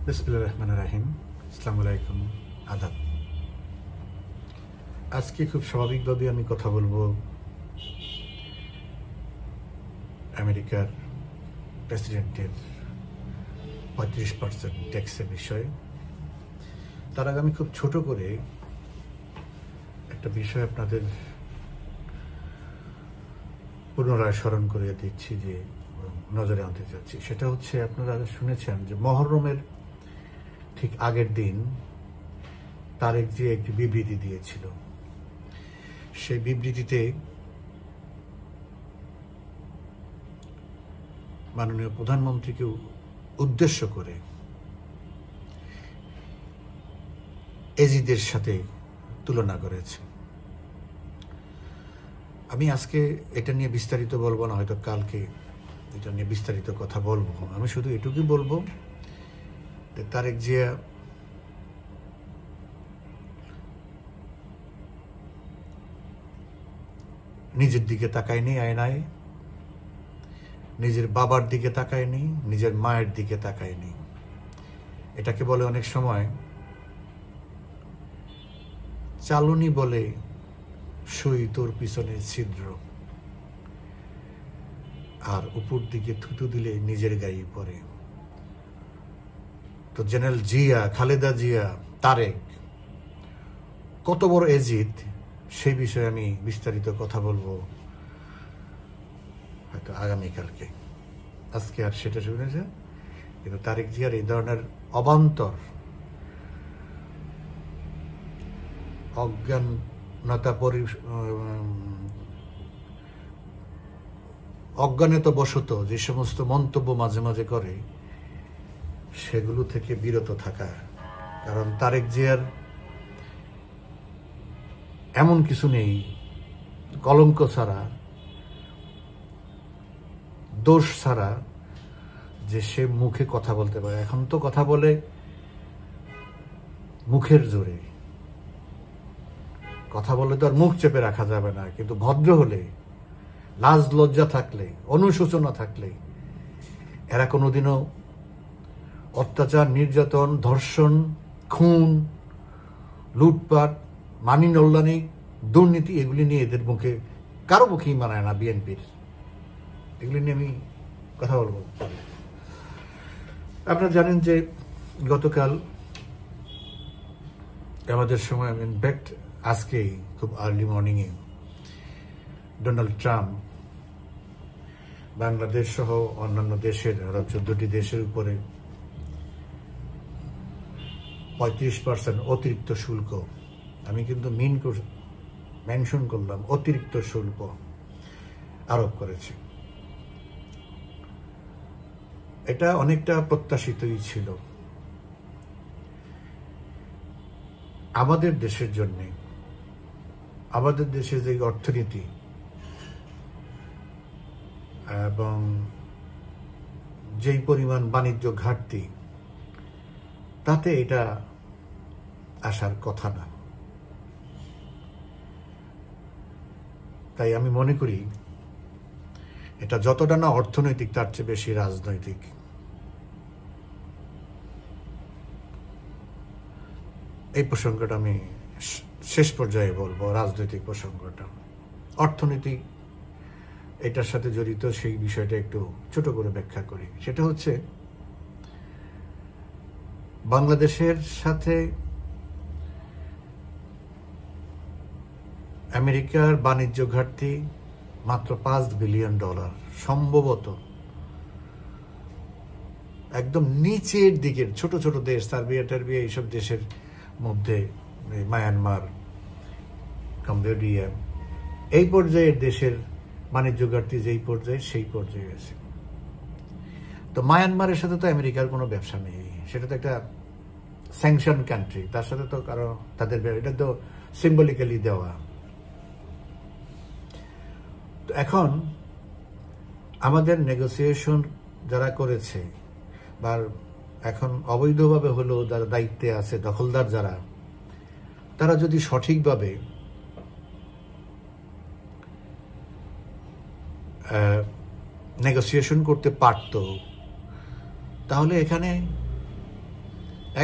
বিসমিল্লাহির রহমানির রহিম। আসসালামু আলাইকুম, আদাব। আজকে খুব স্বাভাবিকভাবে আমি কথা বলবো আমেরিকার প্রেসিডেন্টের 35% ট্যাক্সের বিষয়ে। তার আগে আমি খুব ছোট করে একটা বিষয় আপনাদের পুনরায় স্মরণ করে দিচ্ছি, যে নজরে আনতে চাচ্ছি। সেটা হচ্ছে, আপনারা শুনেছেন যে মহররমের ঠিক আগের দিন তারেক যে একটি বিবৃতি দিয়েছিল। সেই বিবৃতিতে মাননীয় প্রধানমন্ত্রীকে উদ্দেশ্য করে এজিদের সাথে তুলনা করেছে। আমি আজকে এটা নিয়ে বিস্তারিত বলবো না, হয়তো কালকে এটা নিয়ে বিস্তারিত কথা বলবো। আমি শুধু এটুকুই বলবো যে তারেক জিয়া নিজের দিকে তাকায়নি আয়নায়, নিজের বাবার দিকে তাকায়নি, নিজের মায়ের দিকে তাকায়নি। এটাকে বলে অনেক সময় চালুনি বলে সই তোর পিছনে ছিদ্র, আর উপর দিকে থুতু দিলে নিজের গায়ে পড়ে। তো জেনারেল জিয়া, খালেদা জিয়া, তারেক কত বড় এজিদ, সেই বিষয়ে আমি বিস্তারিত কথা বলবো হয়তো আগামীকালকে। আজকে আর সেটা শুনেছে, কিন্তু তারেক জিয়ার এই ধরনের অবান্তর অজ্ঞানতাবশত যে সমস্ত মন্তব্য মাঝে মাঝে করে, সেগুলো থেকে বিরত থাকা। কারণ তারেক জিয়ার এমন কিছু নেই কলঙ্ক ছাড়া, দোষ ছাড়া, যে সে মুখে কথা বলতে পারে। এখন তো কথা বলে মুখের জোরে, কথা বলে তো আর মুখ চেপে রাখা যাবে না। কিন্তু ভদ্র হলে, লাজ লজ্জা থাকলে, অনুশোচনা থাকলে, এরা কোনোদিনও অত্যাচার, নির্যাতন, ধর্ষণ, খুন, লুটপাট, মানি নল্লানি, দুর্নীতি, এগুলি নিয়ে এদের মুখে কারো মুখেই মানায় না। বিএনপির এগুলি নিয়ে আমি কথা বলবো। আপনারা জানেন যে গতকাল আমাদের সময়, ইনফ্যাক্ট আজকেই খুব আর্লি মর্নিংয়ে, ডোনাল্ড ট্রাম্প বাংলাদেশ সহ অন্যান্য দেশের আরো 14টি দেশের উপরে 35% অতিরিক্ত শুল্ক, আমি কিন্তু মেনশন করলাম অতিরিক্ত শুল্ক আরোপ করেছে। এটা অনেকটা প্রত্যাশিতই ছিল। আমাদের দেশের জন্য, আমাদের দেশের যে অর্থনীতি এবং যেই পরিমাণ বাণিজ্য ঘাটতি, তাতে এটা আসার কথা না। তাই আমি মনে করি এটা যতটা না অর্থনৈতিক, তার চেয়ে বেশি রাজনৈতিক। এই প্রসঙ্গটা আমি শেষ পর্যায়ে বলবো, রাজনৈতিক প্রসঙ্গটা। অর্থনীতি এটার সাথে জড়িত, সেই বিষয়টা একটু ছোট করে ব্যাখ্যা করি। সেটা হচ্ছে, বাংলাদেশের সাথে আমেরিকার বাণিজ্য ঘাটতি মাত্র $5 বিলিয়ন, সম্ভবত একদম নিচের দিকের ছোট ছোট দেশ, সার্বিয়া টার্বিয়া, এইসব দেশের মধ্যে মায়ানমার, কম্বোডিয়া, এই পর্যায়ের দেশের বাণিজ্য ঘাটতি যেই পর্যায়ে, সেই পর্যায়ে আছে। তো মায়ানমারের সাথে তো আমেরিকার কোনো ব্যবসা নেই, সেটা তো একটা স্যাংশন কান্ট্রি, তার সাথে তো কারো তাদের, এটা তো সিম্বলিক্যালি দেওয়া। তো এখন আমাদের নেগোসিয়েশন যারা করেছে, বা এখন অবৈধভাবে হলেও যারা দায়িত্বে আছে, দখলদার যারা, তারা যদি সঠিকভাবে নেগোসিয়েশন করতে পারত, তাহলে এখানে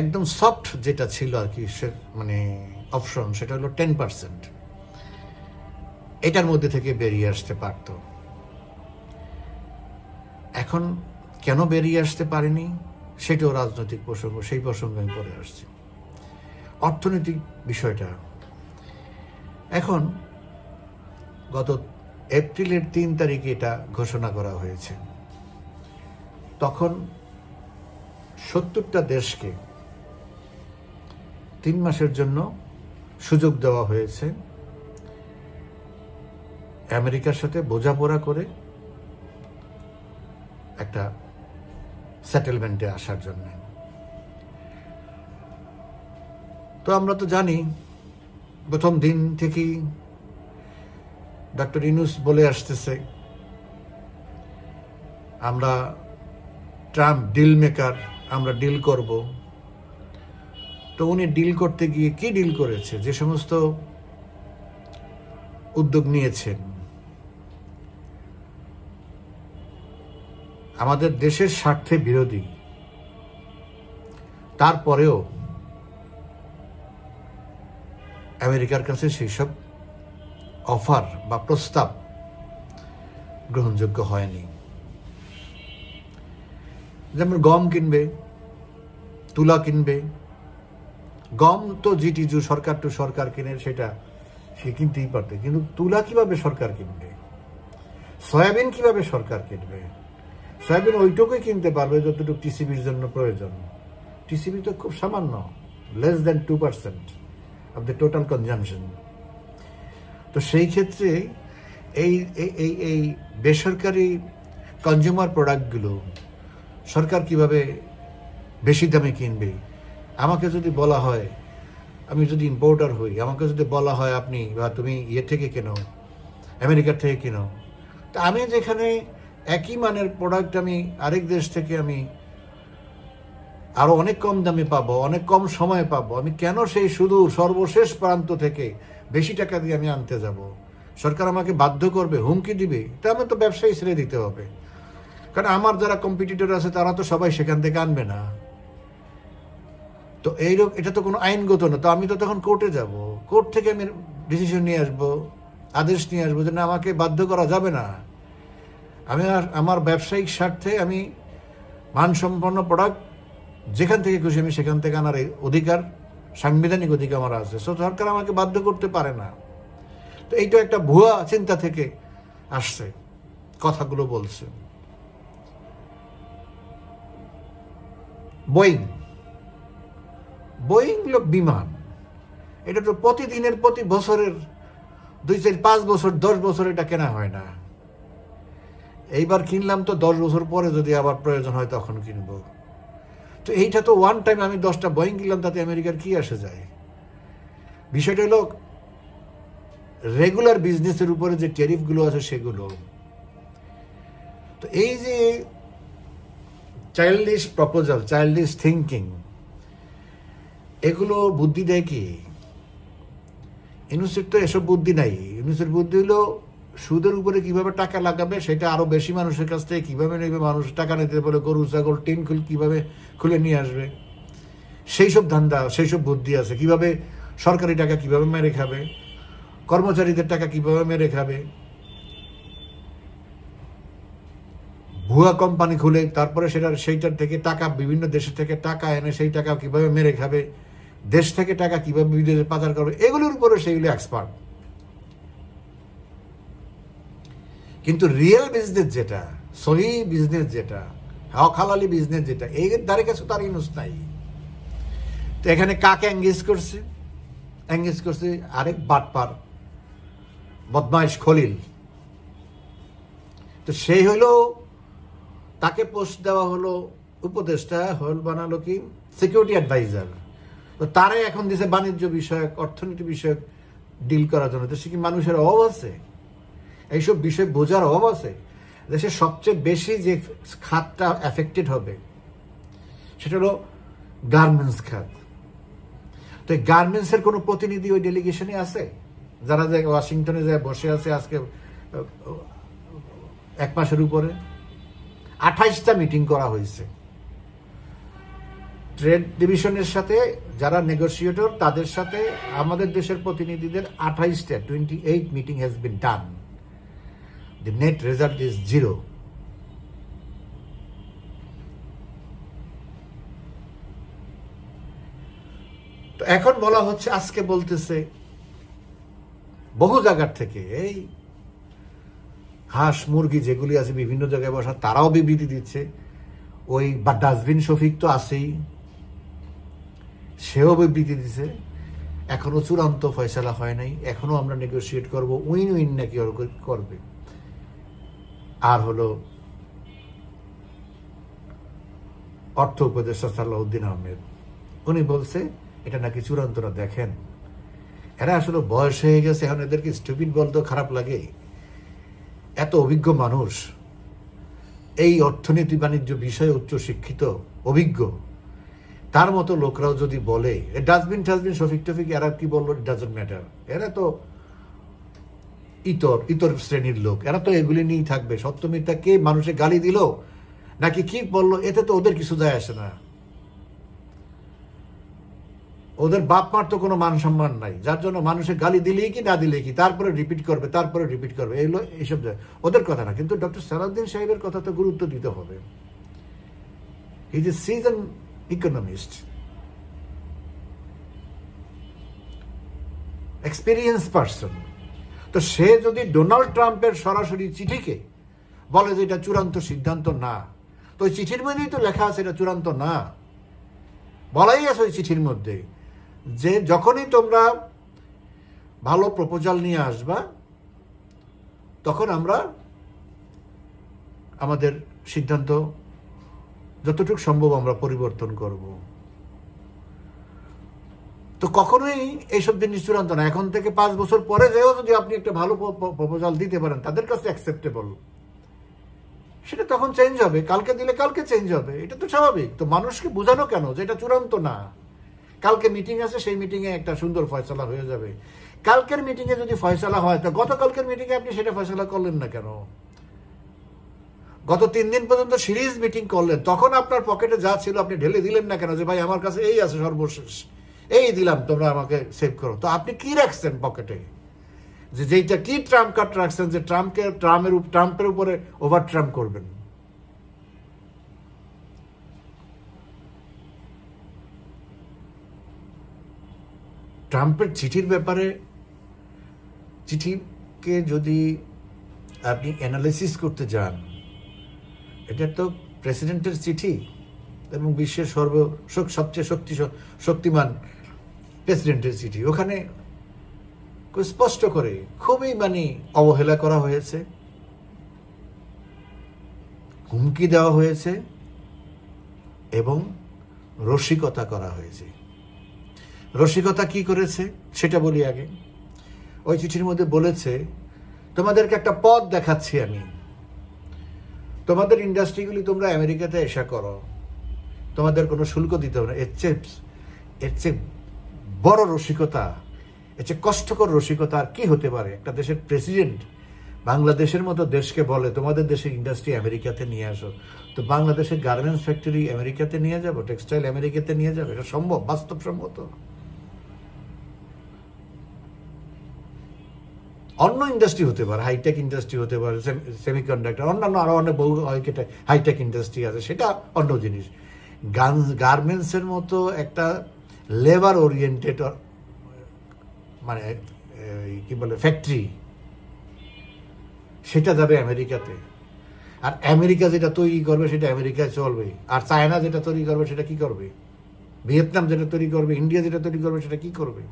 একদম সফট যেটা ছিল আর কি, মানে অপশন, সেটা হলো 10%, এটার মধ্যে থেকে বেরিয়ে আসতে পারত। এখন কেন বেরিয়ে আসতে পারেনি সেটাও রাজনৈতিক প্রসঙ্গ, সেই প্রসঙ্গে আমি পরে আসছি। অর্থনৈতিক বিষয়টা, এখন গত এপ্রিলের 3 তারিখে এটা ঘোষণা করা হয়েছে। তখন 70টা দেশকে 3 মাসের জন্য সুযোগ দেওয়া হয়েছে আমেরিকার সাথে বোঝাপড়া করে একটা সেটেলমেন্টে আসার জন্য। তো আমরা তো জানি প্রথম দিন থেকেই ডক্টর ইউনূস বলে আসতেছে আমরা ট্রাম্প ডিল মেকার, আমরা ডিল করব। তো উনি ডিল করতে গিয়ে কি ডিল করেছে? যে সমস্ত উদ্যোগ নিয়েছেন আমাদের দেশের স্বার্থে বিরোধী, তারপরেও আমেরিকার কাছে সেই সব অফার বা প্রস্তাব গ্রহণযোগ্য হয়নি। যেমন গম কিনবে, তুলা কিনবে। গম তো জিটিজু সরকার টু সরকার কিনে, সেটা সে কিনতেই পারত, কিন্তু তুলা কিভাবে সরকার কিনবে? সয়াবিন কিভাবে সরকার কিনবে? সয়াবিন ওইটুকুই কিনতে পারবে যতটুকু টিসিবির জন্য প্রয়োজন। টিসিবি তো খুব সামান্য, less than 2% of the total consumption. তো সেই ক্ষেত্রে এই বেসরকারি কনজিউমার প্রোডাক্টগুলো সরকার কিভাবে বেশি দামে কিনবে? আমাকে যদি বলা হয়, আমি যদি ইম্পোর্টার হই, আমাকে যদি বলা হয় আপনি বা তুমি থেকে কেনো, আমেরিকার থেকে কেনো, তা আমি যেখানে একই মানের প্রোডাক্ট আমি আরেক দেশ থেকে আমি আরো অনেক কম দামে পাবো, অনেক কম সময়ে পাবো, আমি কেন সেই সুদূর সর্বশেষ প্রান্ত থেকে বেশি টাকা দিয়ে আমি আনতে যাব? সরকার আমাকে বাধ্য করবে, হুমকি দিবে, তা আমি তো ব্যবসায়ী ছেড়ে দিতে হবে। কারণ আমার যারা কম্পিটিটর আছে তারা তো সবাই সেখান থেকে আনবে না। তো এটা তো কোনো আইনগত না। তো আমি তো তখন কোর্টে যাব, কোর্ট থেকে আমি ডিসিশন নিয়ে আসবো, আদেশ নিয়ে আসবো যে না, আমাকে বাধ্য করা যাবে না। আমি আমার ব্যবসায়িক স্বার্থে আমি মানসম্পন্ন প্রোডাক্ট যেখান থেকে খুশি আমি সেখান থেকে আনার অধিকার, সাংবিধানিক অধিকার আমার আছে। সরকার আমাকে বাধ্য করতে পারে না। তো এইটা একটা ভুয়া চিন্তা থেকে আসছে, কথাগুলো বলছে। বোয়িং বিমান, এটা তো প্রতিদিনের, প্রতি বছরের 2, 4, 5 বছর, 10 বছর এটা কেনা হয় না। এইবার কিনলাম তো 10 বছর পরে যদি আবার প্রয়োজন হয় তখন কিনবো। তো এইটা তো ওয়ান টাইম আমি 10টা বোয়িং কিনলাম, তাতে আমেরিকার কি আসে যায়? বিষয়টা হলো রেগুলার বিজনেসের উপরে যে ট্যারিফগুলো আছে সেগুলো। তো এই যে চাইল্ডিশ প্রপোজাল, চাইল্ডিশ থিঙ্কিং, এগুলো বুদ্ধি দেয় কি? ইউনূসের তো এসব বুদ্ধি নাই। ইউনূসের বুদ্ধি হলো সুদের উপরে কিভাবে টাকা লাগাবে, সেটা আরো বেশি মানুষের কাছ থেকে কিভাবে নেবে, মানুষ টাকা নিতে বলে গরু ছাগল টিন কিভাবে খুলে নিয়ে আসবে, সেই সব ধান্দা, সেই সব বুদ্ধি আছে। কিভাবে সরকারি টাকা কিভাবে মেরে খাবে, কর্মচারীদের টাকা কিভাবে মেরে খাবে, ভুয়া কোম্পানি খুলে তারপরে সেইটার থেকে টাকা, বিভিন্ন দেশের থেকে টাকা এনে সেই টাকা কিভাবে মেরে খাবে, দেশ থেকে টাকা কিভাবে বিদেশে পাচার করবে, এগুলোর উপরে সেইগুলো এক্সপার্ট। কিন্তু রিয়েল বিজনেস যেটা, সহি বিজনেস যেটা, হালালি বিজনেস যেটা, এই দ্বারে কাছে তার ইউনূস নাই। তো এখানে কাকে এঙ্গেজ করছে? এঙ্গেজ করছে আরেক বাটপার, বদমাইশ খলিল। তো সেই হলো, তাকে পোস্ট দেওয়া হলো উপদেষ্টা, বানালো কি সিকিউরিটি অ্যাডভাইজার। তো তারে এখন দিছে বাণিজ্য বিষয়ক, অর্থনীতি বিষয়ক ডিল করার জন্য। দেশে কি মানুষের অভাব আছে? এইসব বিষয় বোঝার অভাব আছে? দেশের সবচেয়ে বেশি যে খাতটা এফেক্টেড হবে সেটা হলো গার্মেন্টস খাত। তো এই গার্মেন্টসের কোনো প্রতিনিধি ওই ডেলিগেশনে আছে? যারা যে ওয়াশিংটনে যায় বসে আছে আজকে 1 মাসের উপরে 28টা মিটিং করা হয়েছে। ট্রেড ডিভিশনের সাথে যারা নেগোসিয়েটর তাদের সাথে আমাদের দেশের প্রতিনিধিদের 28টা 28 meeting has been done. The net result is 0। তো এখন বলা হচ্ছে, আজকে বলতেছে বহু জায়গার থেকে এই হাঁস মুরগি যেগুলি আছে বিভিন্ন জায়গায় বসা, তারাও বিবৃতি দিচ্ছে। ওই বা ডাস্টবিন শফিক তো আছেই, সেও বিবৃতি দিচ্ছে এখনো চূড়ান্ত ফয়সালা হয় নাই, এখনো আমরা নেগোসিয়েট করব, উইন উইন নাকি করবে। আর হলো অর্থ উপদেষ্টা সালাউদ্দিন আহমেদ, উনি বলছে এটা নাকি চূড়ান্ত না। দেখেন, এরা আসলে বয়স হয়ে গেছে, এখন এদেরকে স্টুপিড বলতেও খারাপ লাগে। এত অভিজ্ঞ মানুষ, এই অর্থনীতি বাণিজ্য বিষয়ে উচ্চশিক্ষিত অভিজ্ঞ, তার মতো লোকরাও যদি বলে ডাস্টবিন টাস্টবিন শফিক টফিক, এরা কি বললো, ইট ডাজন্ট ম্যাটার। এরা তো ইতর শ্রেণীর লোক, এরা তো এগুলি নিয়েই থাকবে। সত্য মিথ্যা কে মানুষে গালি দিল নাকি কি বললো, এতে তো ওদের কিছু যায় আসে না। ওদের বাপ মার তো কোনো মান সম্মান নাই, যার জন্য মানুষের গালি দিলেই কি না দিলেই কি তারপরে রিপিট করবে, তারপরে রিপিট করবে। এগুলো এইসব ওদের কথা না, কিন্তু ডক্টর সালাউদ্দিন সাহেবের কথা তো গুরুত্ব দিতে হবে। He is a season economist, experience person. তো সে যদি ডোনাল্ড ট্রাম্পের সরাসরি চিঠিকে বলে যে এটা চূড়ান্ত সিদ্ধান্ত না, তো ওই চিঠির মধ্যেই তো লেখা আছে এটা চূড়ান্ত না। বলাই আছে ওই চিঠির মধ্যে যে যখনই তোমরা ভালো প্রপোজাল নিয়ে আসবা, তখন আমরা আমাদের সিদ্ধান্ত যতটুকু সম্ভব আমরা পরিবর্তন করব। তো কখনোই এইসব জিনিস চূড়ান্ত না। এখন থেকে 5 বছর পরে যেও যদি আপনি একটা ভালো প্রপোজাল দিতে পারেন, তাদের কাছে অ্যাকসেপ্টেবল, সেটা তখন চেঞ্জ হবে। কালকে দিলে কালকে চেঞ্জ হবে, এটা তো স্বাভাবিক। তো মানুষকে বোঝানো কেন যে এটা চূড়ান্ত না? কালকে মিটিং আছে, সেই মিটিংয়ে একটা সুন্দর ফয়সালা হয়ে যাবে। কালকের মিটিংয়ে যদি ফয়সালা হয়, তো গতকালকের মিটিংয়ে আপনি সেটা ফয়সালা করলেন না কেন? গত 3 দিন পর্যন্ত সিরিজ মিটিং করলেন, তখন আপনার পকেটে যা ছিল আপনি ঢেলে দিলেন না কেন? যে ভাই আমার কাছে এই আছে সর্বশেষ, এই দিলাম, তোমরা আমাকে সেভ করো। তো আপনি কি রাখছেন পকেটে? যে যেইটা কি ট্রাম্প কার্ড রাখছেন যে ট্রাম্পের উপরে ওভার ট্রাম্প করবেন। ট্রাম্পের চিঠির ব্যাপারে, চিঠিকে যদি আপনি অ্যানালাইসিস করতে যান, এটা তো প্রেসিডেন্টের চিঠি এবং বিশ্বের সবচেয়ে শক্তিমান প্রেসিডেন্টের চিঠি। ওখানে স্পষ্ট করে খুবই অবহেলা করা হয়েছে, হুমকি দেওয়া হয়েছে এবং রসিকতা করা হয়েছে। রসিকতা কি করেছে সেটা বলি আগে। ওই চিঠির মধ্যে বলেছে, তোমাদেরকে একটা পথ দেখাচ্ছি আমি, তোমাদের ইন্ডাস্ট্রিগুলি তোমরা আমেরিকাতে এসা করো, তোমাদের কোনো শুল্ক দিতে হবে না। এর চেয়ে বড় রসিকতা, এর চেয়ে কষ্টকর রসিকতা আর কি হতে পারে? একটা দেশের প্রেসিডেন্ট বাংলাদেশের মতো দেশকে বলে তোমাদের দেশের ইন্ডাস্ট্রি আমেরিকাতে নিয়ে আসো। তো বাংলাদেশের গার্মেন্টস ফ্যাক্টরি আমেরিকাতে নিয়ে যাবো, টেক্সটাইল আমেরিকাতে নিয়ে যাবো? এটা সম্ভব? বাস্তবসম্মত? অন্য ইন্ডাস্ট্রি হতে পারে, হাইটেক ইন্ডাস্ট্রি হতে পারে, সেমিকন্ডাক্টর, অন্যান্য আরো অনেক বহু হাইটেক ইন্ডাস্ট্রি আছে, সেটা অন্য জিনিস। গার্মেন্টসের মতো একটা লেবার ওরিয়েন্টেড কি বলে ফ্যাক্টরি, সেটা যাবে আমেরিকাতে। আর আমেরিকা যেটা তৈরি করবে সেটা আমেরিকায় চলবে। আর চায়না যেটা তৈরি করবে সেটা কি করবে? ভিয়েতনাম যেটা তৈরি করবে, ইন্ডিয়া যেটা তৈরি করবে সেটা কি করবে?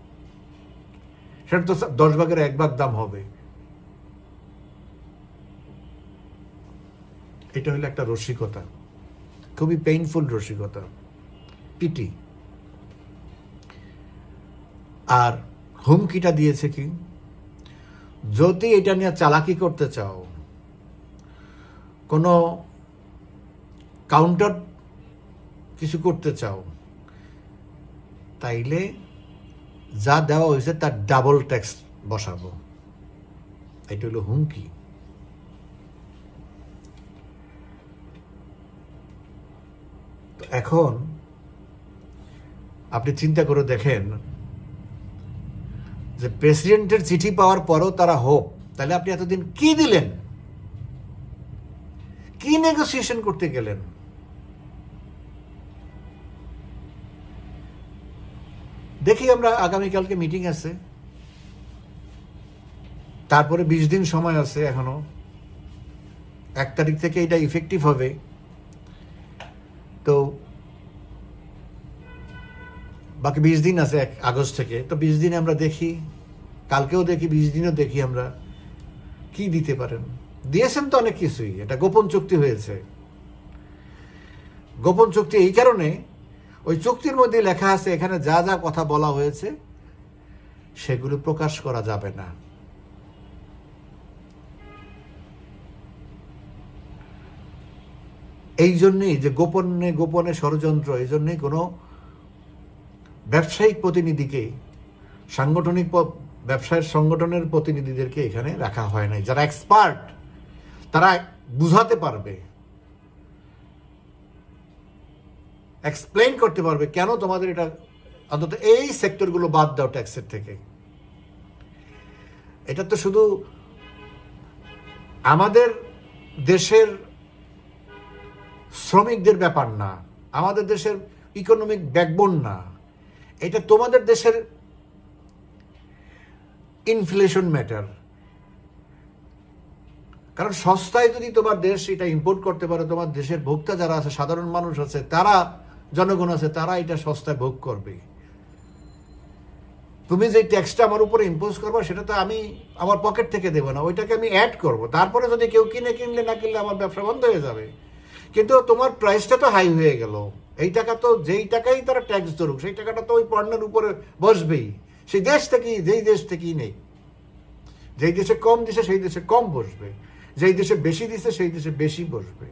সেটা তো 10 ভাগের 1 ভাগ দাম হবে। এটা হলো একটা রসিকতা, খুবই পেইনফুল রসিকতা, পিটি। আর হুমকিটা দিয়েছে কি, যদি এটা নিয়ে চালাকি করতে চাও, কোনো কাউন্টার কিছু করতে চাও, তাইলে যা দেওয়া হয়েছে তার ডাবল ট্যাক্স বসাবো। এটা হলো হুমকি। তো এখন আপনি চিন্তা করে দেখেন যে প্রেসিডেন্টের চিঠি পাওয়ার পরও তারা হোপ, তাহলে আপনি এতদিন কি দিলেন, কি নেগোসিয়েশন করতে গেলেন? দেখি আমরা আগামীকালকে মিটিং আছে, তারপরে 20 দিন সময় আছে, এখনো 1 তারিখ থেকে এটা ইফেক্টিভ হবে। তো বাকি 20 দিন আছে 1 আগস্ট থেকে। তো 20 দিনে আমরা দেখি, কালকেও দেখি, 20 দিনও দেখি আমরা কি দিতে পারেন। দিয়েছেন তো অনেক কিছুই, এটা গোপন চুক্তি হয়েছে। গোপন চুক্তি এই কারণে, ওই চুক্তির মধ্যে লেখা আছে এখানে যা যা কথা বলা হয়েছে সেগুলো প্রকাশ করা যাবে না। এই জন্যই যে গোপনে গোপনে ষড়যন্ত্র, এই জন্যই কোনো ব্যবসায়িক প্রতিনিধিকে, সাংগঠনিক ব্যবসায়ের সংগঠনের প্রতিনিধিদেরকে এখানে রাখা হয় নাই। যারা এক্সপার্ট, তারা বুঝাতে পারবে, এক্সপ্লেইন করতে পারবে কেন তোমাদের এটা, অন্তত এই সেক্টরগুলো বাদ দাও ট্যাক্সের থেকে। এটা তো শুধু আমাদের দেশের শ্রমিকদের ব্যাপার না, আমাদের দেশের ইকোনমিক ব্যাকবোন না, এটা তোমাদের দেশের ইনফ্লেশন ম্যাটার। কারণ সস্তায় যদি তোমার দেশ এটা ইম্পোর্ট করতে পারে, তোমার দেশের ভোক্তা যারা আছে, সাধারণ মানুষ আছে, তারা, জনগণ আছে, তারা এটা সস্তায় ভোগ করবে। তুমি যে ট্যাক্সটা আমার উপরে ইম্পোজ করবো সেটা তো আমি আমার পকেট থেকে দেবো না, ওইটাকে আমি অ্যাড করব। তারপরে যদি কেউ কিনলে না কিনলে আমার ব্যবসা বন্ধ হয়ে যাবে। কিন্তু তোমার প্রাইসটা তো হাই হয়ে গেল, এই টাকা তো, যেই টাকাই তারা ট্যাক্স ধরুক, সেই টাকাটা তো ওই পণ্যের উপরে বসবেই, সেই দেশ থেকেই, যেই দেশ থেকেই নেই। যেই দেশে কম দিছে সেই দেশে কম বসবে, যেই দেশে বেশি দিছে সেই দেশে বেশি বসবে।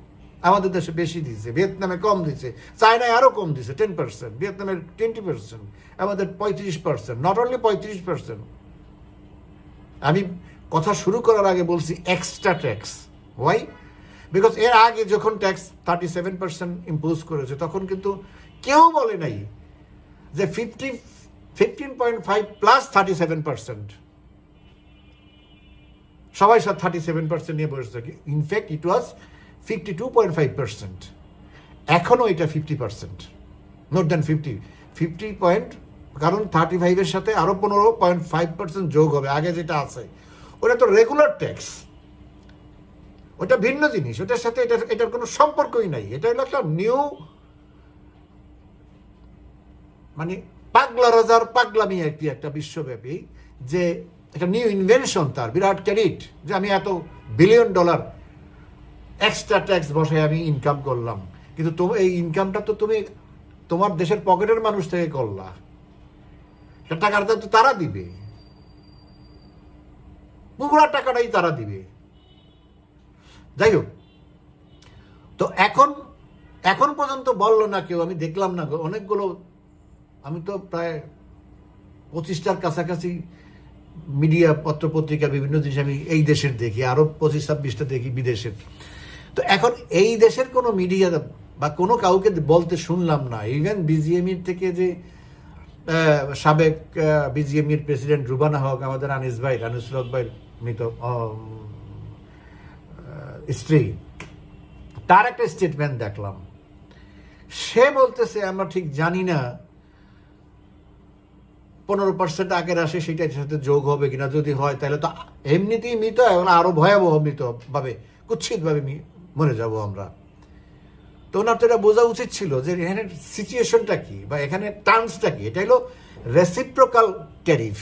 আমাদের দেশে বেশি দিছে, ভিয়েতনামে কম দিছে, চায়নায় আরো কম দিছে 10%, ভিয়েতনামের 20%, আমাদের 35%, নট অনলি 35%। আমি কথা শুরু করার আগে বলছি এক্সট্রা ট্যাক্স। ওয়াই? বিকজ এর আগে যখন ট্যাক্স 37% ইম্পোজ করেছে, তখন কিন্তু কেউ বলে নাই যে 15.5 প্লাস 37%। সবাই 37% নিয়ে বসে থাকে। ইনফ্যাক্ট ইট ওয়াজ 52.5%। এখনো এটা 50%, মোর দ্যান 50 কারণ 35-এর সাথে আরো 15.5% যোগ হবে আগে যেটা আছে। ওটা তো রেগুলার ট্যাক্স, ওটা ভিন্ন জিনিস, ওটার সাথে এটার কোনো সম্পর্কই নাই। এটা হলো একটা নিউ, মানে পাগলা রাজার পাগলামি আর কি, একটা বিশ্বব্যাপী যে একটা নিউ ইনভেনশন, তার বিরাট ক্রেডিট যে আমি এত $বিলিয়ন এক্সট্রা ট্যাক্স বসায় আমি ইনকাম করলাম। কিন্তু এই ইনকামটা তো তুমি তোমার দেশের পকেটের মানুষ থেকে করলা, টাকাটা তো তারা দিবে, পুরো টাকাটাই তারা দিবে। যাই হোক, তো এখন পর্যন্ত বললো না কেউ, আমি দেখলাম না অনেকগুলো, আমি তো প্রায় 25টার কাছাকাছি মিডিয়া, পত্রপত্রিকা, বিভিন্ন জিনিস আমি এই দেশের দেখি, আরো 25-26টা দেখি বিদেশের। তো এখন এই দেশের কোনো মিডিয়া বা কোনো কাউকে বলতে শুনলাম না। ইভেন বিজিএমইর থেকে যে সাবেক বিজিএমইর প্রেসিডেন্ট রুবানা হক, আমাদের আনিসুল হক ভাইয়ের মৃত স্ত্রী, তার একটা স্টেটমেন্ট দেখলাম। সে বলতেছে আমরা ঠিক জানি না 15% আগের আসে সেটার সাথে যোগ হবে কিনা, যদি হয় তাহলে তো এমনিতেই মৃত, আরো ভয়াবহ মৃত ভাবে, কুৎসিত ভাবে মরে যাব আমরা। তো ওনার তো এটা বোঝা উচিত ছিল যে এখানে সিচুয়েশনটা কি বা এখানে টার্মসটা কি। এটা হলো রেসিপ্রোকাল ট্যারিফ,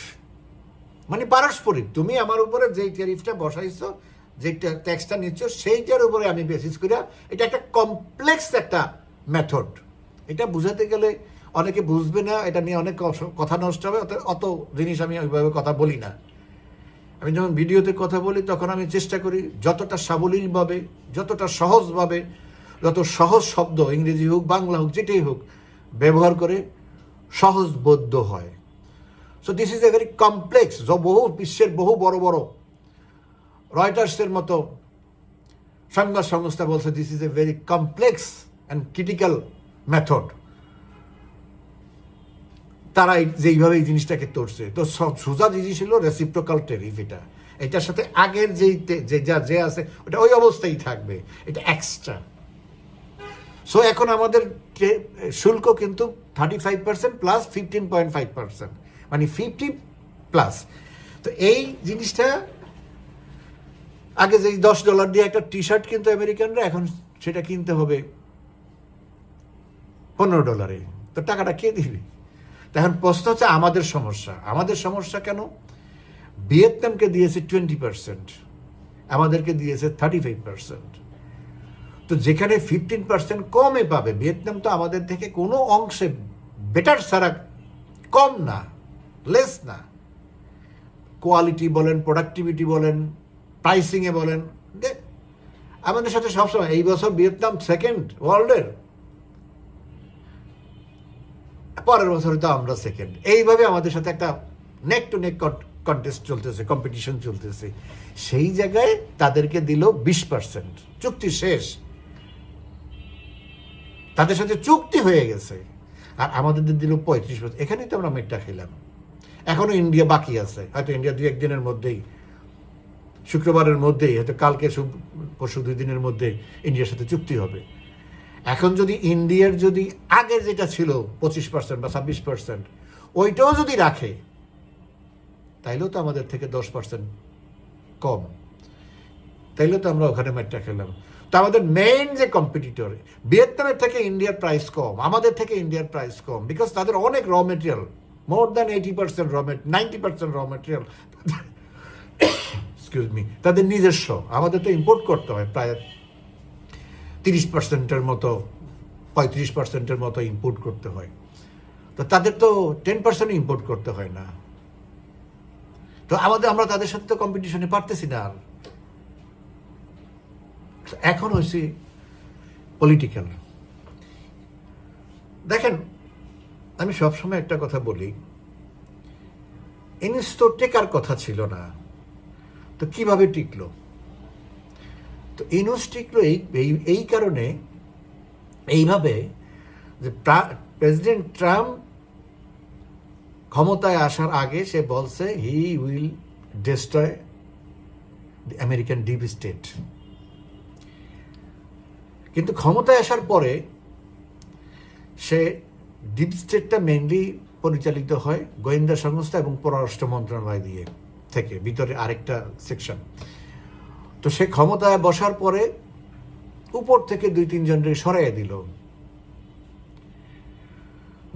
মানে পারস্পরিক। তুমি আমার উপরে যেই ট্যারিফটা বসাইছো, যে ট্যাক্সটা নিচ্ছ, সেইটার উপরে আমি বেসিস করিয়া, এটা একটা কমপ্লেক্স একটা মেথড। এটা বুঝাতে গেলে অনেকে বুঝবে না, এটা নিয়ে অনেক কথা নষ্ট হবে, অত জিনিস আমি ওইভাবে কথা বলি না। আমি যখন ভিডিওতে কথা বলি তখন আমি চেষ্টা করি যতটা সাবলীলভাবে, যতটা সহজভাবে, যত সহজ শব্দ, ইংরেজি হোক বাংলা হোক যেটাই হোক, ব্যবহার করে সহজবোধ্য হয়। So this is a very complex, বিশ্বের বহু বড় বড় রয়টার্সের মতো সংবাদ সংস্থা বলছে this is a very complex and critical method. তারা যেইভাবে এই জিনিসটাকে তরছে, তো সোজা জিনিস ছিল রেসিপ্রোকাল ট্যারিফ। এটার সাথে আগের যে আছে ওটা ওই অবস্থায় থাকবে, এটা এক্সট্রা। সো এখন আমাদের শুল্ক কিন্তু 35% প্লাস 15.5%, মানে 50+। তো এই জিনিসটা আগে যে $10 দিয়ে একটা টি শার্ট কিনতো আমেরিকানরা, এখন সেটা কিনতে হবে $15। তো টাকাটা কে দিবে? এখন প্রশ্ন হচ্ছে আমাদের সমস্যা কেন? ভিয়েতনামকে দিয়েছে 20%, আমাদেরকে দিয়েছে 35%। তো যেখানে 15% কমে পাবে, ভিয়েতনাম তো আমাদের থেকে কোনো অংশে বেটার ছাড়া কম না, লেস না। কোয়ালিটি বলেন, প্রোডাক্টিভিটি বলেন, প্রাইসিংয়ে বলেন, আমাদের সাথে সবসময়। এই বছর ভিয়েতনাম সেকেন্ড ওয়ার্ল্ডের, পরের বছর তো আমরা সেকেন্ড। এইভাবে আমাদের সাথে একটা নেক টু নেক কন্টেস্ট চলতেছে, কম্পিটিশন চলতেছে। সেই জায়গায় তাদেরকে দিল 20%, চুক্তি শেষ, তাদের সাথে চুক্তি হয়ে গেছে। আর আমাদের দিল 35%। এখানেই তো আমরা মেটটা খেলাম। এখনো ইন্ডিয়া বাকি আছে, হয়তো ইন্ডিয়া 2-1 দিনের মধ্যেই, শুক্রবারের মধ্যেই, হয়তো কালকে পরশু 2 দিনের মধ্যে ইন্ডিয়ার সাথে চুক্তি হবে। এখন যদি ইন্ডিয়ার যদি আগের যেটা ছিল 25% বা 26%, ওইটাও যদি রাখে, তাইলেও তো আমাদের থেকে 10% কম, তাইলেও তো আমরা ওখানে ম্যাচটা খেলাম। তো আমাদের মেইন যে কম্পিটিটর, ভিয়েতনামের থেকে ইন্ডিয়ার প্রাইস কম, আমাদের থেকে ইন্ডিয়ার প্রাইস কম, বিকজ তাদের অনেক র মেটেরিয়াল, মোর দ্যান 80% র মেটেরিয়াল, 90% র মেটেরিয়াল এক্সকিউজ মি তাদের নিজস্ব। আমাদের তো ইম্পোর্ট করতে হয় প্রায় 30%-এর মতো, 35%-এর মতো ইম্পোর্ট করতে হয়। তো তাদের তো 10% ইম্পোর্ট করতে হয় না। তো আমরা তাদের সাথে তো কম্পিটিশনে পারতেছি না। আর এখন হচ্ছে পলিটিক্যাল। দেখেন, আমি সবসময় একটা কথা বলি, ইনিস তো টেকার কথা ছিল না, তো কিভাবে টিকলো? তো ইনুস টিকলো এই কারণে, এইভাবে যে প্রেসিডেন্ট ট্রাম্প ক্ষমতায় আসার আগে সে বলছে he will destroy the American deep state. কিন্তু ক্ষমতায় আসার পরে সে ডিপ স্টেটটা মেইনলি পরিচালিত হয় গোয়েন্দা সংস্থা এবং পররাষ্ট্র মন্ত্রণালয় দিয়ে থেকে, ভিতরে আরেকটা সেকশন। তো সে ক্ষমতায় বসার পরে উপর থেকে 2-3 জনকে সরাইয়া দিল।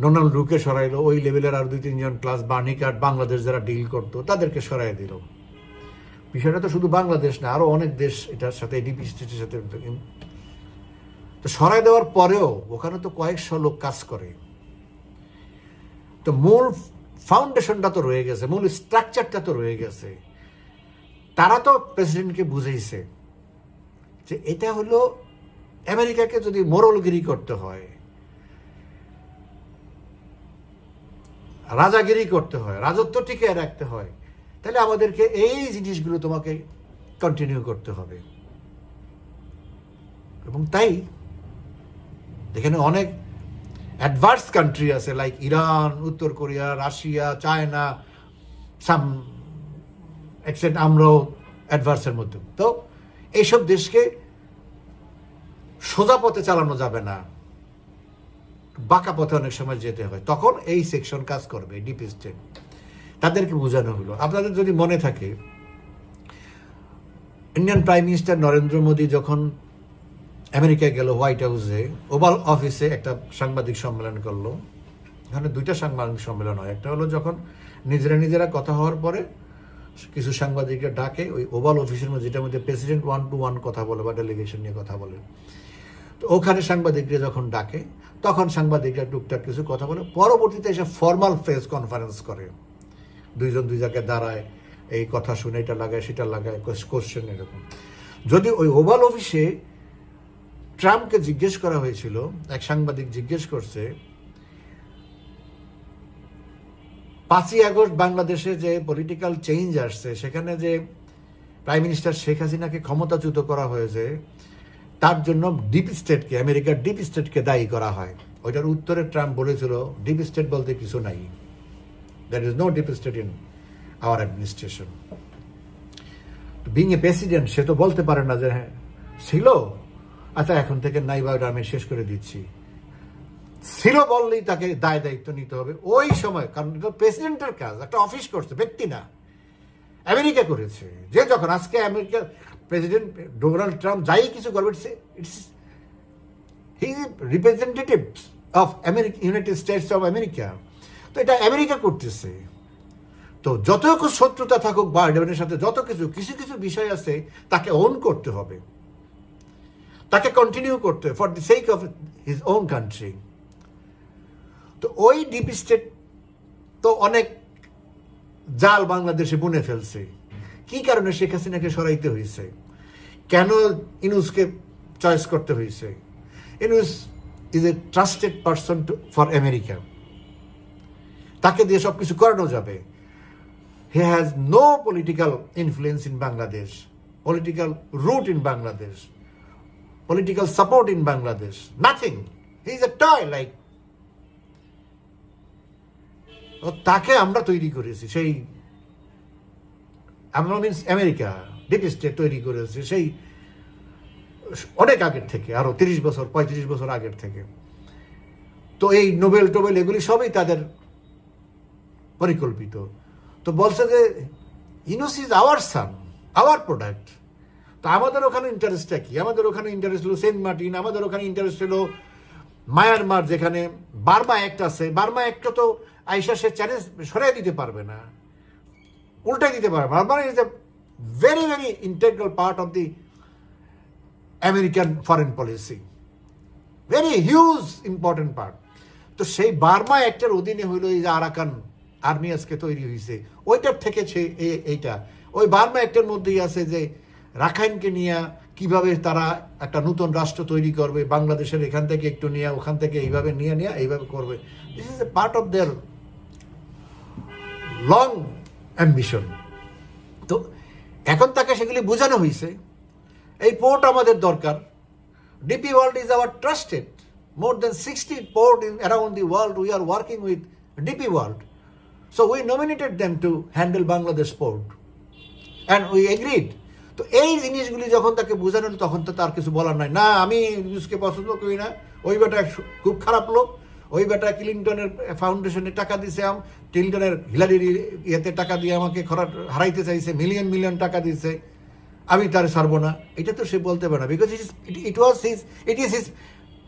ডোনাল্ড রুকে সরাইলো, ওই লেভেলের আর 2-3 জন, প্লাস বার্নি কার্ড, বাংলাদেশ যারা ডিল করতো তাদেরকে সরাইয়া দিল। বিষয়টা তো শুধু বাংলাদেশ না, আরো অনেক দেশ এটার সাথে, ডিপ স্টেটের সাথে। তো সরাই দেওয়ার পরেও ওখানে তো কয়েকশো লোক কাজ করে। তো মূল ফাউন্ডেশনটা তো রয়ে গেছে, মূল স্ট্রাকচারটা তো রয়ে গেছে। তারা তো প্রেসিডেন্টকে বুঝাইছে যে এটা হলো আমেরিকাকে যদি মোরলগিরি করতে হয়, রাজাগিরি করতে হয়, রাজত্ব টিকিয়ে রাখতে হয়, তাহলে আমাদেরকে এই জিনিসগুলো তোমাকে কন্টিনিউ করতে হবে। এবং তাই এখানে অনেক অ্যাডভান্স কান্ট্রি আছে, লাইক ইরান, উত্তর কোরিয়া, রাশিয়া, চায়না, সাম এক্সেন্ট আমরাও অ্যাডভান্সের মধ্যে। তো এইসব দেশকে সোজা পথে চালানো যাবে না, বাঁকা পথে অনেক সময় যেতে হয়। তখন এই সেকশন কাজ করবে, ডিপ স্টেট। তাদেরকে বোঝানো হলো। আপনাদের যদি মনে থাকে, Indian prime minister Narendra Modi যখন আমেরিকায় গেল, হোয়াইট হাউসে ওভাল অফিসে একটা সাংবাদিক সম্মেলন করলো। এখানে 2টা সাংবাদিক সম্মেলন হয়। একটা হলো যখন নিজেরা কথা হওয়ার পরে কিছু সাংবাদিকরা ডাকে ওই ওভাল অফিসের মধ্যে, যেটার মধ্যে প্রেসিডেন্ট 1-to-1 কথা বলে বা ডেলিগেশন নিয়ে কথা বলে। তো ওখানে সাংবাদিকরা যখন ডাকে, তখন সাংবাদিকরা টুকটাক কিছু কথা বলে। পরবর্তীতে এসে ফর্মাল প্রেস কনফারেন্স করে, 2 জন 2 জায়গায় দাঁড়ায়, এই কথা শুনে এটা লাগায় সেটা লাগায়, কোশ্চেন এরকম। যদি ওই ওভাল অফিসে ট্রাম্পকে জিজ্ঞেস করা হয়েছিল, এক সাংবাদিক জিজ্ঞেস করছে, 5ই আগস্ট বাংলাদেশে যে পলিটিক্যাল চেঞ্জ আসছে, সেখানে যে প্রাইম মিনিস্টার শেখ হাসিনাকে ক্ষমতাচ্যুত করা হয়েছে, তার জন্য ডিপ স্টেটকে, আমেরিকার ডিপ স্টেটকে দায়ী করা হয়। ওইটার উত্তরে ট্রাম্প বলেছিল, ডিপ স্টেট বলতে কিছু নাই, There is no deep state in our administration. Being a president, সে তো বলতে পারে না যে হ্যাঁ ছিল, আচ্ছা এখন থেকে নাই বা আমি শেষ করে দিচ্ছি। ছিল বললেই তাকে দায় দায়িত্ব নিতে হবে ওই সময়, কারণ এটা প্রেসিডেন্টের কাজ, একটা অফিস করছে, ব্যক্তি না। আমেরিকা করেছে, যে যখন আজকে আমেরিকা প্রেসিডেন্ট ডোনাল্ড ট্রাম্প যাই কিছু করবে, it's he is representative of America, United states of America. তো এটা আমেরিকা করতেছে। তো যত শত্রুতা থাকুক বাইডেনের সাথে, যত কিছু কিছু কিছু বিষয় আছে তাকে ওন করতে হবে, তাকে কন্টিনিউ করতে হবে for the sake of his own country. তো ওই ডিপ স্টেট তো অনেক জাল বাংলাদেশে বুনে ফেলছে। কি কারণে শেখ হাসিনাকে সরাইতে হয়েছে, কেন ইনুসকে চয়েস করতে হয়েছে? Yunus is a trusted person for America, তাকে দিয়ে সব কিছু করানো যাবে। He has no political influence in Bangladesh, political root in Bangladesh, political support in Bangladesh, nothing. He is a toy like. তাকে আমরা তৈরি করেছি, সেই আমরা মিনস আমেরিকা ডিপ স্টেট তৈরি করেছে সেই অনেক আগের থেকে, আরো 30 বছর 35 বছর আগের থেকে। তো এই নোবেল টোবেল এগুলি সবই তাদের পরিকল্পিত। তো বলছে যে Yunus is our son, our product. তো আমাদের ওখানে ইন্টারেস্টটা কি? আমাদের ওখানে ইন্টারেস্ট হলো সেন্ট মার্টিন, আমাদের ওখানে ইন্টারেস্ট হলো মায়ানমার, যেখানে বার্মা অ্যাক্ট আছে। বার্মা অ্যাক্টটা তো আইসা সে চ্যালেঞ্জ সরাই দিতে পারবে না, উল্টাই দিতে পারবে। Burma is a very very integral part of the American foreign policy, very huge important part. তো সেই বার্মা অ্যাক্টের অধীনে হইল এই যে আরাকান আর্মি আজকে তৈরি হয়েছে, ওইটার থেকে এইটা ওই বার্মা অ্যাক্টের মধ্যেই আছে যে রাখাইনকে নিয়ে কিভাবে তারা একটা নতুন রাষ্ট্র তৈরি করবে, বাংলাদেশের এখান থেকে একটু নিয়ে ওখান থেকে এইভাবে নিয়ে এইভাবে করবে। This is a part of their long ambition. তো এখন তাকে সেগুলি বোঝানো হয়েছে, এই পোর্ট আমাদের দরকার। DP world is our trusted, more than 60 port in around the world we are working with DP World. So we nominated them to handle Bangladesh port and we agreed. তো এই জিনিসগুলি যখন তাকে বোঝানো তখন তো তার কিছু বলার নাই। না আমি ইউনুসকে পছন্দ করি না, ওই বেটা খুব খারাপ লোক, ওই বেটা ক্লিনটনের ফাউন্ডেশনে টাকা দিছে, ক্লিনটনের হিলারির ইয়েতে টাকা দিয়ে আমাকে হারাইতে চাইছে, মিলিয়ন মিলিয়ন টাকা দিছে, আমি তার ছাড়বো না। এটা তো সে বলতে পারে না, because it is his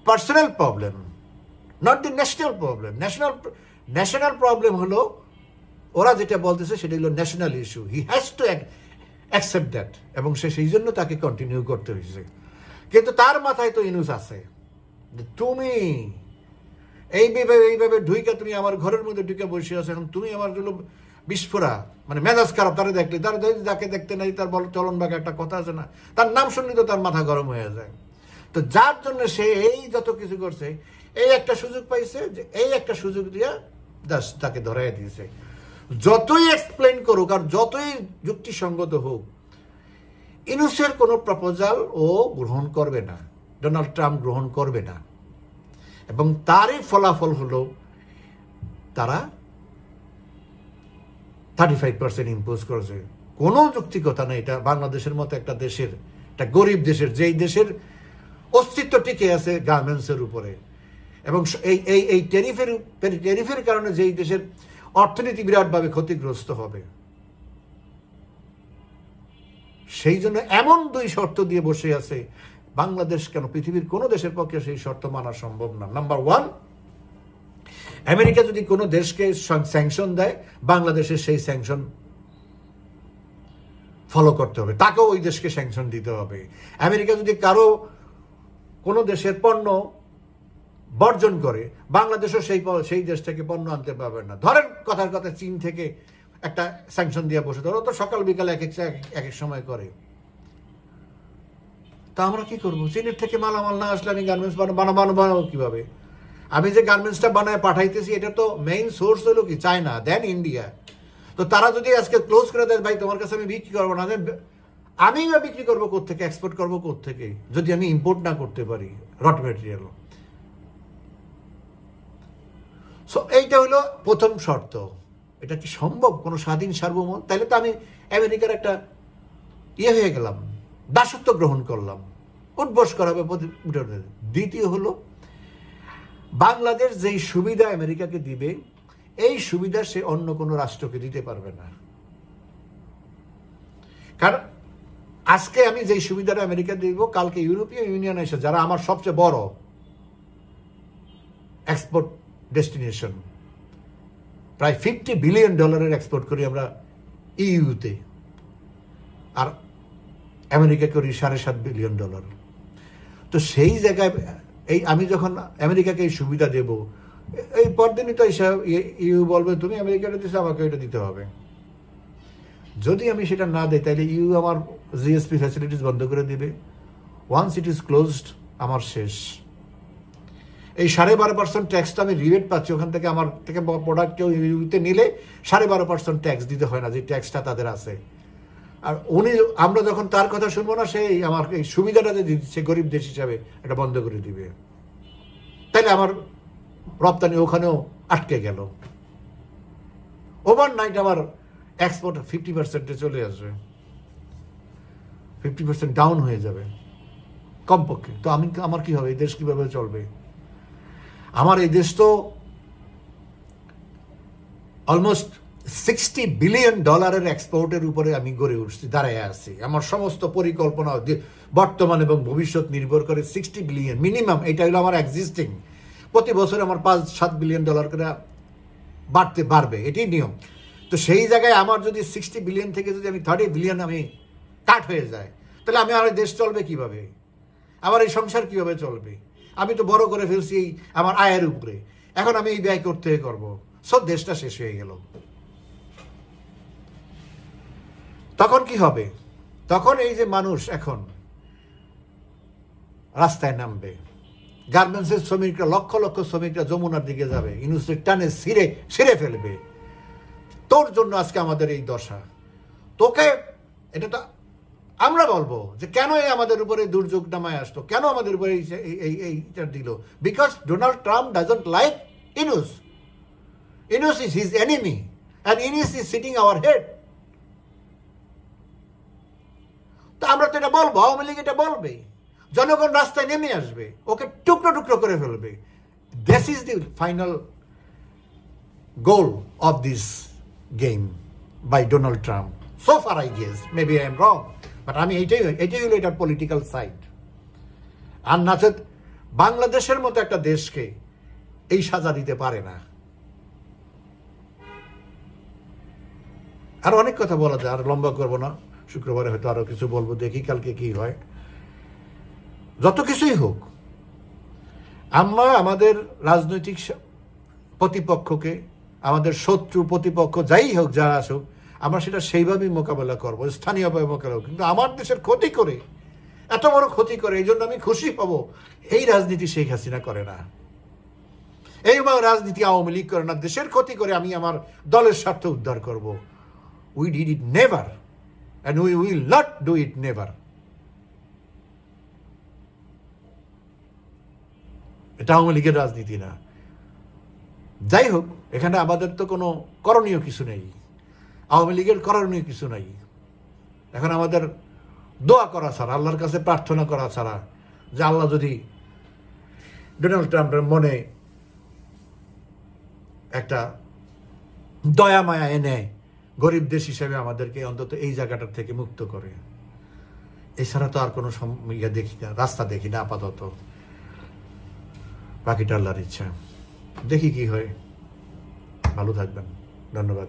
personal problem, not the national problem. National problem হলো ওরা যেটা বলতেছে সেটা হলো national issue. He has to accept that, এবং সে সেই জন্য তাকে কন্টিনিউ করতে হয়েছে। কিন্তু তার মাথায় তো ইনুস আছে, তুমি এইভাবে ঢুইকা তুমি আমার ঘরের মধ্যে ঢুকে বসে আছো, এখন তুমি আমার জন্য বিস্ফোরা, মানে মেজাজ খারাপ। তারা দেখলে যাকে দেখতে নাই তার বল চলন বাঘ একটা কথা আছে না, তার নাম শুনলে তো তার মাথা গরম হয়ে যায়। তো যার জন্য সে এই যত কিছু করছে, এই একটা সুযোগ পাইছে, যে এই একটা সুযোগ দিয়া তাকে ধরাই দিয়েছে। যতই এক্সপ্লেন করুক আর যতই যুক্তিসঙ্গত হোক, ইনুসের কোনো প্রপোজাল ও গ্রহণ করবে না, ডোনাল্ড ট্রাম্প গ্রহণ করবে না। এবং তারই ফলাফল হলো তারা 35% ইম্পোজ করেছে। কোনো যুক্তিকতা নেই। এটা বাংলাদেশের মতো একটা দেশের, একটা গরিব দেশের, যেই দেশের অস্তিত্ব টিকে আছে গার্মেন্টসের উপরে, এবং এই ট্যারিফের কারণে যেই দেশের অর্থনীতি বিরাটভাবে ক্ষতিগ্রস্ত হবে, সেই জন্য এমন দুই শর্ত দিয়ে বসে আছে বাংলাদেশ। কেন পৃথিবীর কোনো দেশের পক্ষে সেই শর্ত মানা সম্ভব না। নাম্বার 1, আমেরিকা যদি কোনো দেশকে স্যাংশন দেয়, বাংলাদেশের সেই স্যাংশন ফলো করতে হবে, তাকেও ওই দেশকে স্যাংশন দিতে হবে। আমেরিকা যদি কোনো দেশের পণ্য বর্জন করে, বাংলাদেশও সেই দেশ থেকে পণ্য আনতে পারবে না। ধরেন কথার কথা চীন থেকে একটা স্যাংশন দিয়ে বসে, ধরো তো সকাল বিকাল এক এক সময় করে, তা আমরা কি করবো? চীনের থেকে মালামাল না আসলে আমি গার্মেন্টস বানাবো কিভাবে? আমি যে গার্মেন্টসটা বানায় পাঠাইতেছি, এটা তো মেইন সোর্স হলো কি চায়না, দেন ইন্ডিয়া। তো তারা যদি আজকে ক্লোজ করে দেয়, ভাই তোমার কাছে আমি বিক্রি করবো না, আমি বিক্রি করবো কোত্থেকে, এক্সপোর্ট করবো কোত্থেকে, যদি আমি ইম্পোর্ট না করতে পারি র মেটেরিয়াল। সো এইটা হলো প্রথম শর্ত, এটা কি সম্ভব কোনো স্বাধীন সার্বভৌম? তাহলে তো আমি আমেরিকার একটা হয়ে গেলাম, দাসত্ব গ্রহণ করলাম, উঠবস করাবে। দ্বিতীয় হলো, বাংলাদেশ যেই সুবিধা আমেরিকাকে দিবে এই সুবিধা সে অন্য কোনো রাষ্ট্রকে দিতে পারবে না। কারণ আজকে আমি যেই সুবিধাটা আমেরিকা দিব, কালকে ইউরোপীয় ইউনিয়ন এসে, যারা আমার সবচেয়ে বড় এক্সপোর্ট ডেস্টিনেশন, প্রায় $50 বিলিয়ন এক্সপোর্ট করি আমরা ইউতে, আর আমেরিকা করি $7.5 বিলিয়ন। তো সেই জায়গায় এই আমি যখন আমেরিকাকে এই সুবিধা দেব, এই পরদিনই তো ইউ বলবে তুমি আমেরিকাটা দিচ্ছ, আমাকে এটা দিতে হবে। যদি আমি সেটা না দিই তাহলে ইউ আমার জিএসপি ফ্যাসিলিটিস বন্ধ করে দিবে। ওয়ান্স ইট ইজ ক্লোজড, আমার শেষ। এই 12.5% ট্যাক্স তো আমি রিবেট পাচ্ছি ওখান থেকে, আমার থেকে প্রোডাক্ট কেউ ইউতে নিলে 12.5% ট্যাক্স দিতে হয় না, যে ট্যাক্সটা তাদের আছে। আর আমরা যখন তার কথা শুনবো না, সেই আমার এই সুবিধাটা যে দিচ্ছে গরিব দেশ হিসাবে, এটা বন্ধ করে দিবে। তাইলে আমার রপ্তানি ওখানেও আটকে গেল। ওভারনাইট আমার এক্সপোর্ট 50% চলে আসবে, 50% ডাউন হয়ে যাবে কমপক্ষে। তো আমার কি হবে? এই দেশ কিভাবে চলবে? আমার এই দেশ তো অলমোস্ট $60 বিলিয়ন এক্সপোর্টের উপরে আমি গড়ে উঠছি, দাঁড়ায় আছি। আমার সমস্ত পরিকল্পনা বর্তমান এবং ভবিষ্যৎ নির্ভর করে $60 বিলিয়ন মিনিমাম। এটা হলো আমার এক্সিস্টিং। প্রতি বছর আমার $5-7 বিলিয়ন করে বাড়বে, এটাই নিয়ম। তো সেই জায়গায় আমার যদি 60 বিলিয়ন থেকে যদি আমি 30 বিলিয়ন আমি কাট হয়ে যায়, তাহলে আমার দেশ চলবে কিভাবে? আমার এই সংসার কিভাবে চলবে? আমি তো বড় করে ফেলছি আমার আয়ের উপরে, এখন আমি এই ব্যয় করবো, সব দেশটা শেষ হয়ে গেল। তখন কি হবে? তখন এই যে মানুষ এখন রাস্তায় নামবে, গার্মেন্টসের শ্রমিকরা, লক্ষ লক্ষ শ্রমিকরা যমুনার দিকে যাবে, ইউনুসের টানে ছিঁড়ে ফেলবে। তোর জন্য আজকে আমাদের এই দশা। তোকে এটা তো আমরা বলবো যে কেন আমাদের উপরে দুর্যোগ নামায় আসতো, কেন আমাদের উপরে এইটা দিল? Because Donald Trump doesn't like Yunus. Yunus is his enemy and Yunus is sitting our head. তো আমরা তো এটা বলবো, আওয়ামী লীগ এটা বলবে, জনগণ রাস্তায় নেমে আসবে, ওকে টুকরো টুকরো করে ফেলবে। This is the final goal of this game by Donald Trump. So far I guess, maybe I am wrong, but আমি এটাই হলো এটার পলিটিক্যাল সাইড। আর নাচেত বাংলাদেশের মতো একটা দেশকে এই সাজা দিতে পারে না। আর অনেক কথা বলা যায়, আর লম্বা করবো না, শুক্রবারে হয়তো আরো কিছু বলবো, দেখি কালকে কি হয়। যত কিছুই হোক, আমরা আমাদের রাজনৈতিক প্রতিপক্ষকে, আমাদের শত্রু প্রতিপক্ষ যাই হোক, যারা আসুক, আমরা সেটা সেইভাবেই মোকাবেলা করবো, স্থানীয়ভাবে মোকাবেলা করবো। কিন্তু আমার দেশের ক্ষতি করে, এত বড় ক্ষতি করে, এই জন্য আমি খুশি হব। এই রাজনীতি শেখ হাসিনা করে না, এই রাজনীতি আওয়ামী লীগ করে না। দেশের ক্ষতি করে আমি আমার দলের স্বার্থ উদ্ধার করব। We did it never and we will not do it never. এটা আওয়ামী লীগের রাজনীতি না। যাই হোক, এখানে আমাদের তো কোনো করণীয় কিছু নেই, আওয়ামী লীগের করণীয় কিছু নাই। এখন আমাদের দোয়া করা ছাড়া, আল্লাহর কাছে প্রার্থনা করা ছাড়া, যে আল্লাহ যদি ডোনাল্ড ট্রাম্পের মনে একটা দয়া মায়া এনে গরিব দেশ হিসেবে আমাদেরকে অন্তত এই জায়গাটার থেকে মুক্ত করে। এছাড়া তো আর কোনো দেখি না, রাস্তা দেখি না আপাতত। বাকিটা আল্লাহর ইচ্ছা, দেখি কি হয়। ভালো থাকবেন, ধন্যবাদ।